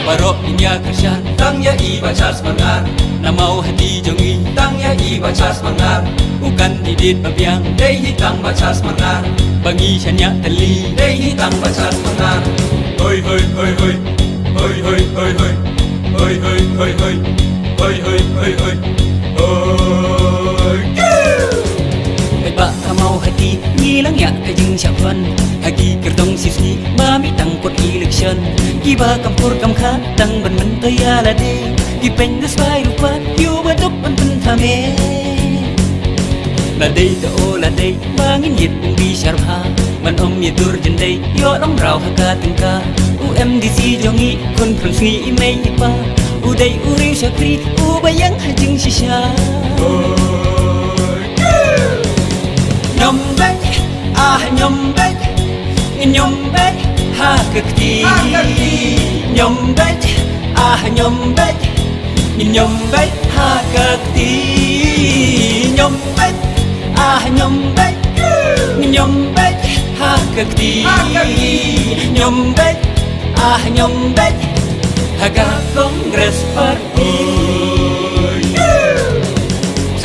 Barok inya kersan Tangnya ibaca semangat Na mau hati jongi Tangnya ibaca semangat Bukan didit babiang Dei hitang baca semangat Bagi sanya teli Dei hitang baca semangat Hoi hoi hoi hoi Hoi hoi hoi hoi Hoi hoi hoi hoi Hoi hoi hoi hoi Hoi Kai ba ka mau hati ngilang ya ka jing syafan Hagi kertong sisni mami tang pot election Ki ba kampur kam kha tang ban men toya la de Ki pen das bai rupa yu ba tok ban pen thame La de ta o la de bangin yit bung bi sharha Man om ye dur jen de yo long rau ha ka tung ka UMDC jongi kon prang sni imei ni pa U dei u riu shakri u bayang ha jing shisha Nhom bách, nhom bách, nhom bách, ha cực kỳ. Nhom bách, nhom bách, nhom bách, ha cực kỳ. Nhom bách, nhom bách, nhom bách, ha cực kỳ. Nhom bách, nhom bách, ha cả Congress Party.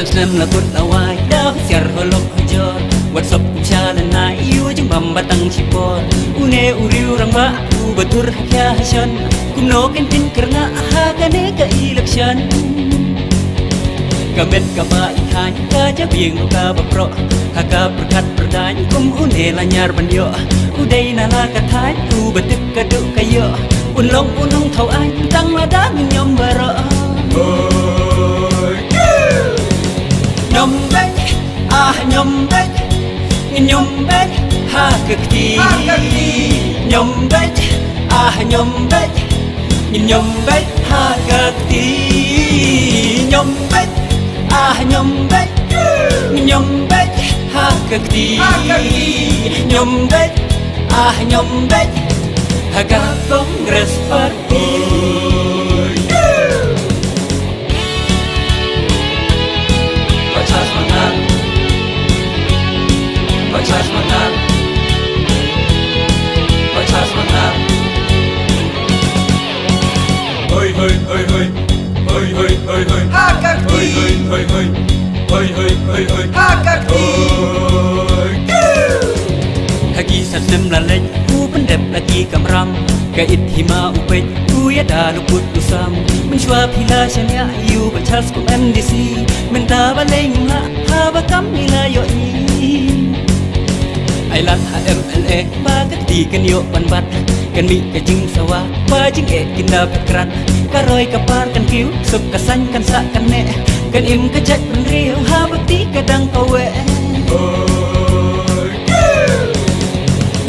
Snem la kut awai dah siar holok hujor WhatsApp chalanai yu jeng bam batang sipor une uriu rang ba u batur kya hasan kumno kentin karna hagane ka election kabet ka ba ikhan ka jabieng ka bapro haka perkat perdan kum une lanyar banyo udai nala kathai u batik kadu kayo unong thau ai tang la dang nyom baro Nhom bách, nhom bách, nhom bách, ha cực kỳ. Nhom bách, nhom bách, nhom bách, ha cực kỳ. Nhom bách, nhom bách, nhom bách, ha cực kỳ. Nhom bách, nhom bách, ha cả Congress Party. Baca semangat Baca semangat Hoi hoi hoi hoi Hoi hoi hoi hoi Hakakti Hoi hoi hoi hoi Hoi hoi hoi hoi Hakakti Hagi sasem la lej u pendep lagi kamram Ka ithima upej u yada luput usam Menshwa pila shanya yu bachas kum MDC Menta baleng la ha bakam nila yo Ai lat HMLA ba ka ti kan yo ban bat kan mi ka jing sawa ba jing e kin da krat ka roi ka par kan kiu sup ka san kan sa kan ne kan im ka jat ban riu ha ba ti ka dang ka we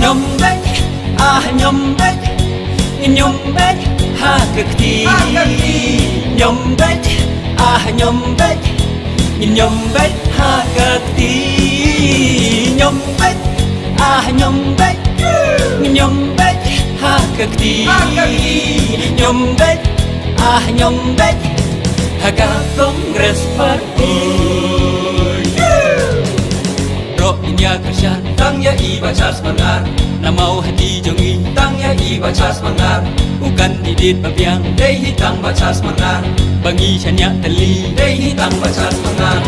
Nhom bách, nhom bách, nhom bách, ha cực kỳ. Nhom bách, nhom bách, nhom bách, ha cực kỳ. Nhom bách, nhom bách, nhom bách, ha cực kỳ. Nhom bách, nhom bách, ha cả Congress Party. Ro inya kersan Tangnya ibaca semangat Na mau hati jongi Tangnya ibaca semangat Bukan didit babiang Dei hitang baca semangat Bagi sanya teli Dei hitang baca semangat